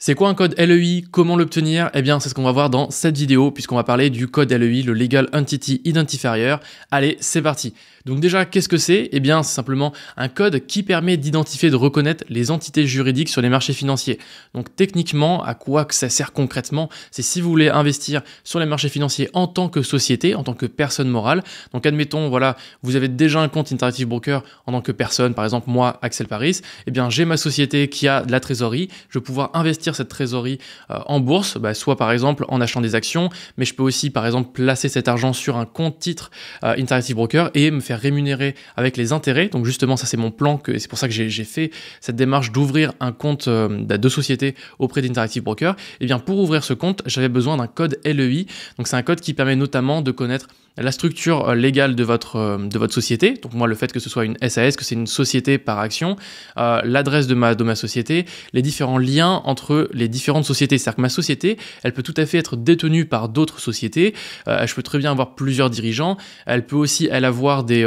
C'est quoi un code LEI? Comment l'obtenir? Eh bien, c'est ce qu'on va voir dans cette vidéo, puisqu'on va parler du code LEI, le Legal Entity Identifier. Allez, c'est parti. Donc déjà, qu'est-ce que c'est? Eh bien, c'est simplement un code qui permet d'identifier et de reconnaître les entités juridiques sur les marchés financiers. Donc techniquement, à quoi que ça sert concrètement? C'est si vous voulez investir sur les marchés financiers en tant que société, en tant que personne morale. Donc admettons, voilà, vous avez déjà un compte Interactive Broker en tant que personne, par exemple moi, Axel Paris. Eh bien, j'ai ma société qui a de la trésorerie. Je vais pouvoir investir cette trésorerie en bourse, soit par exemple en achetant des actions, mais je peux aussi par exemple placer cet argent sur un compte titre Interactive Broker et me faire rémunérer avec les intérêts. Donc justement, ça c'est mon plan, c'est pour ça que j'ai fait cette démarche d'ouvrir un compte de société auprès d'Interactive Broker. Et bien pour ouvrir ce compte, j'avais besoin d'un code LEI. Donc c'est un code qui permet notamment de connaître la structure légale de votre société. Donc moi, le fait que ce soit une SAS, que c'est une société par action, l'adresse de ma société, les différents liens entre les différentes sociétés. C'est-à-dire que ma société, elle peut tout à fait être détenue par d'autres sociétés. Je peux très bien avoir plusieurs dirigeants. Elle peut aussi, elle, avoir des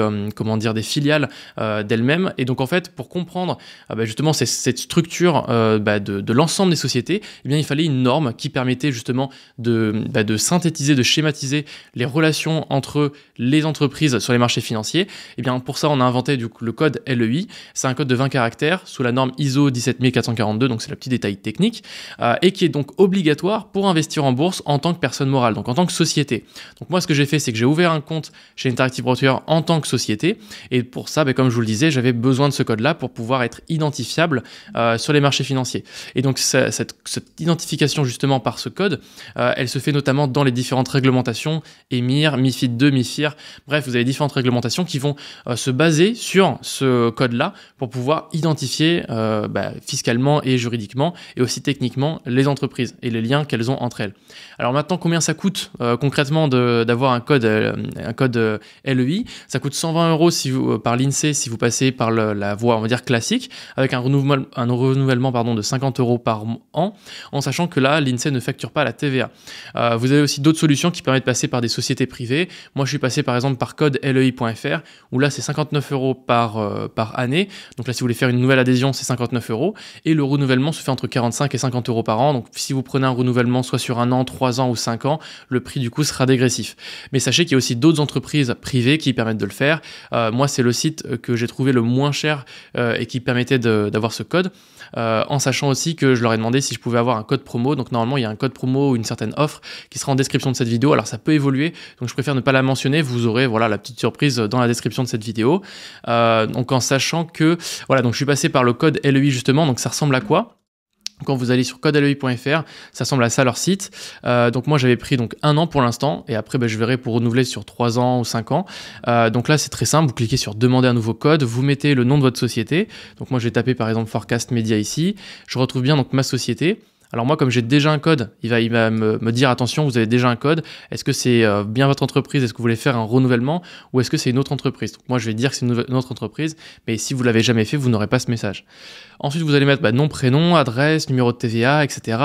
filiales d'elle-même. Et donc en fait, pour comprendre justement cette structure de l'ensemble des sociétés, eh bien il fallait une norme qui permettait justement de synthétiser, de schématiser les relations entre les entreprises sur les marchés financiers. Et bien pour ça, on a inventé le code LEI. C'est un code de 20 caractères sous la norme ISO 17442, donc c'est le petit détail technique, et qui est donc obligatoire pour investir en bourse en tant que personne morale, donc en tant que société. Donc moi, ce que j'ai fait, c'est que j'ai ouvert un compte chez Interactive Broker en tant que société, et pour ça, comme je vous le disais, j'avais besoin de ce code-là pour pouvoir être identifiable sur les marchés financiers. Et donc cette identification justement par ce code, elle se fait notamment dans les différentes réglementations, EMIR, MiFID II, MiFIR, bref, vous avez différentes réglementations qui vont se baser sur ce code-là pour pouvoir identifier fiscalement et juridiquement et aussi techniquement les entreprises et les liens qu'elles ont entre elles. Alors maintenant, combien ça coûte concrètement d'avoir un code LEI? Ça coûte 120 € par l'INSEE si vous passez par la voie, on va dire, classique, avec un renouvellement de 50 € par an, en sachant que là, l'INSEE ne facture pas la TVA. Vous avez aussi d'autres solutions qui permettent de passer par des sociétés privées. Moi, je suis passé par exemple par codelei.fr, où là, c'est 59 € par année. Donc là, si vous voulez faire une nouvelle adhésion, c'est 59 €. Et le renouvellement se fait entre 45 et 50 € par an. Donc si vous prenez un renouvellement soit sur 1 an, 3 ans ou 5 ans, le prix du coup sera dégressif. Mais sachez qu'il y a aussi d'autres entreprises privées qui permettent de le faire. Moi, c'est le site que j'ai trouvé le moins cher et qui permettait d'avoir ce code. En sachant aussi que je leur ai demandé si je pouvais avoir un code promo. Donc normalement, il y a un code promo ou une certaine offre qui sera en description de cette vidéo. Alors ça peut évoluer, donc je préfère ne pas la mentionner. Vous aurez la petite surprise dans la description de cette vidéo. Donc en sachant que donc je suis passé par le code LEI justement. Donc ça ressemble à quoi? Quand vous allez sur codelei.fr, ça ressemble à ça leur site. Donc moi j'avais pris 1 an pour l'instant et après je verrai pour renouveler sur 3 ans ou 5 ans. Donc là c'est très simple, vous cliquez sur demander un nouveau code, vous mettez le nom de votre société. Donc moi je vais taper par exemple Forecast Media ici, je retrouve bien ma société. Alors moi, comme j'ai déjà un code, il va me dire attention, vous avez déjà un code. Est-ce que c'est bien votre entreprise? Est-ce que vous voulez faire un renouvellement ou est-ce que c'est une autre entreprise? Donc moi, je vais dire que c'est une autre entreprise, mais si vous l'avez jamais fait, vous n'aurez pas ce message. Ensuite, vous allez mettre nom, prénom, adresse, numéro de TVA, etc.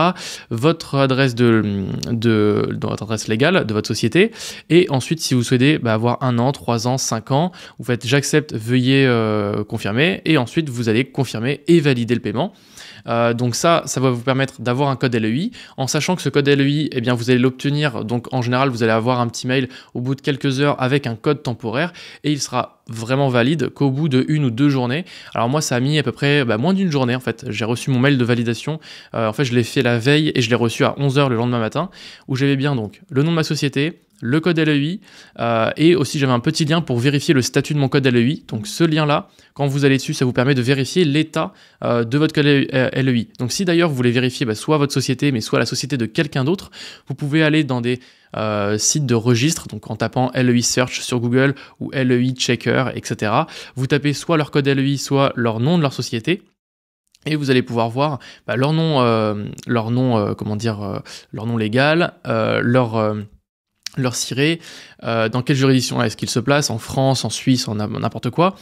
Votre adresse votre adresse légale de votre société. Et ensuite, si vous souhaitez avoir 1 an, 3 ans, 5 ans, vous faites j'accepte, veuillez confirmer. Et ensuite, vous allez confirmer et valider le paiement. Donc ça va vous permettre d'avoir un code LEI, en sachant que ce code LEI, eh bien, vous allez l'obtenir, donc en général, vous allez avoir un petit mail au bout de quelques heures avec un code temporaire, et il sera vraiment valide qu'au bout de 1 ou 2 journées. Alors moi, ça a mis à peu près moins d'une journée, en fait. J'ai reçu mon mail de validation, en fait, je l'ai fait la veille, et je l'ai reçu à 11 h le lendemain matin, où j'avais bien donc le nom de ma société, le code LEI, et aussi j'avais un petit lien pour vérifier le statut de mon code LEI. Donc ce lien-là, quand vous allez dessus, ça vous permet de vérifier l'état de votre code LEI. Donc si d'ailleurs vous voulez vérifier soit votre société, mais soit la société de quelqu'un d'autre, vous pouvez aller dans des sites de registre, donc en tapant LEI Search sur Google ou LEI Checker, etc. Vous tapez soit leur code LEI, soit leur nom de leur société. Et vous allez pouvoir voir leur nom légal, leur ciré, dans quelle juridiction est-ce qu'ils se placent, en France, en Suisse, en n'importe quoi,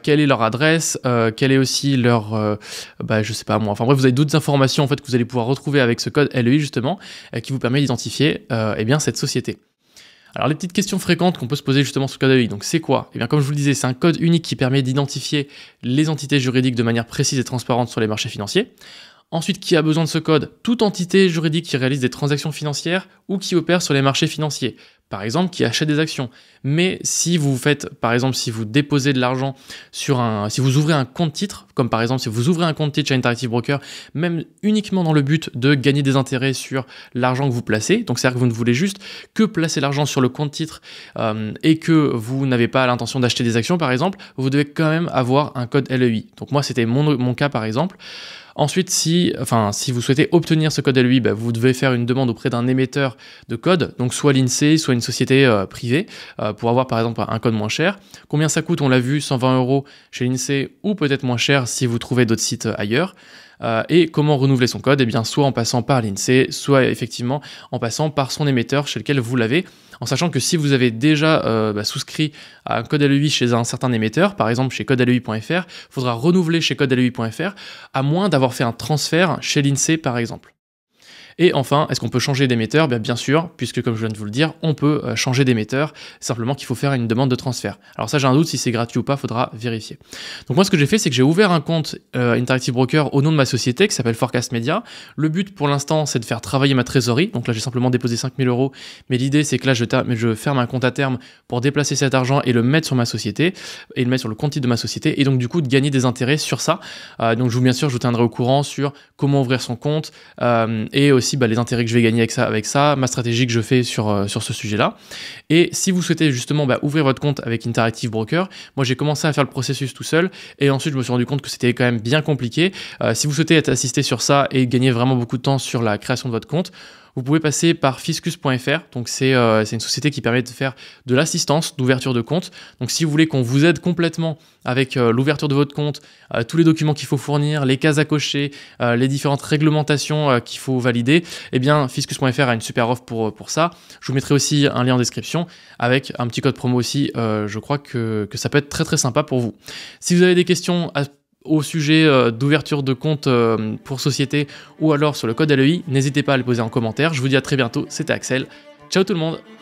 quelle est leur adresse, quelle est aussi leur, je sais pas moi, enfin bref, vous avez d'autres informations en fait que vous allez pouvoir retrouver avec ce code LEI justement, qui vous permet d'identifier cette société. Alors les petites questions fréquentes qu'on peut se poser justement sur le code LEI, donc c'est quoi? Eh bien comme je vous le disais, c'est un code unique qui permet d'identifier les entités juridiques de manière précise et transparente sur les marchés financiers. Ensuite, qui a besoin de ce code? Toute entité juridique qui réalise des transactions financières ou qui opère sur les marchés financiers. Par exemple, qui achète des actions. Mais si vous faites, par exemple, si vous déposez de l'argent si vous ouvrez un compte titre, comme par exemple si vous ouvrez un compte titre chez Interactive Broker, même uniquement dans le but de gagner des intérêts sur l'argent que vous placez, donc c'est-à-dire que vous ne voulez juste que placer l'argent sur le compte titre et que vous n'avez pas l'intention d'acheter des actions, par exemple, vous devez quand même avoir un code LEI. Donc moi, c'était mon cas, par exemple. Ensuite, si vous souhaitez obtenir ce code LEI, vous devez faire une demande auprès d'un émetteur de code, donc soit l'INSEE, soit une société privée, pour avoir par exemple un code moins cher. Combien ça coûte? On l'a vu, 120 € chez l'INSEE, ou peut-être moins cher si vous trouvez d'autres sites ailleurs. Et comment renouveler son code? Eh bien, soit en passant par l'INSEE, soit effectivement en passant par son émetteur chez lequel vous l'avez, en sachant que si vous avez déjà souscrit à un code LEI chez un certain émetteur, par exemple chez codelei.fr, il faudra renouveler chez codelei.fr, à moins d'avoir fait un transfert chez l'INSEE par exemple. Et enfin, est-ce qu'on peut changer d'émetteur? Bien sûr, puisque comme je viens de vous le dire, on peut changer d'émetteur, simplement qu'il faut faire une demande de transfert. Alors ça, j'ai un doute si c'est gratuit ou pas, faudra vérifier. Donc moi, ce que j'ai fait, c'est que j'ai ouvert un compte Interactive Broker au nom de ma société qui s'appelle Forecast Media. Le but pour l'instant, c'est de faire travailler ma trésorerie. Donc là, j'ai simplement déposé 5 000 €, mais l'idée, c'est que là, je ferme un compte à terme pour déplacer cet argent et le mettre sur ma société, et le mettre sur le compte titre de ma société, et donc du coup, de gagner des intérêts sur ça. Donc bien sûr, je vous tiendrai au courant sur comment ouvrir son compte, et aussi les intérêts que je vais gagner avec ça, ma stratégie que je fais sur ce sujet-là. Et si vous souhaitez justement ouvrir votre compte avec Interactive Broker, moi j'ai commencé à faire le processus tout seul et ensuite je me suis rendu compte que c'était quand même bien compliqué. Si vous souhaitez être assisté sur ça et gagner vraiment beaucoup de temps sur la création de votre compte, vous pouvez passer par fiscus.fr, donc c'est une société qui permet de faire de l'assistance d'ouverture de compte. Donc si vous voulez qu'on vous aide complètement avec l'ouverture de votre compte, tous les documents qu'il faut fournir, les cases à cocher, les différentes réglementations qu'il faut valider, eh bien fiscus.fr a une super offre pour ça. Je vous mettrai aussi un lien en description avec un petit code promo aussi, je crois que ça peut être très très sympa pour vous. Si vous avez des questions au sujet d'ouverture de compte pour société ou alors sur le code LEI, n'hésitez pas à le poser en commentaire. Je vous dis à très bientôt, c'était Axel. Ciao tout le monde!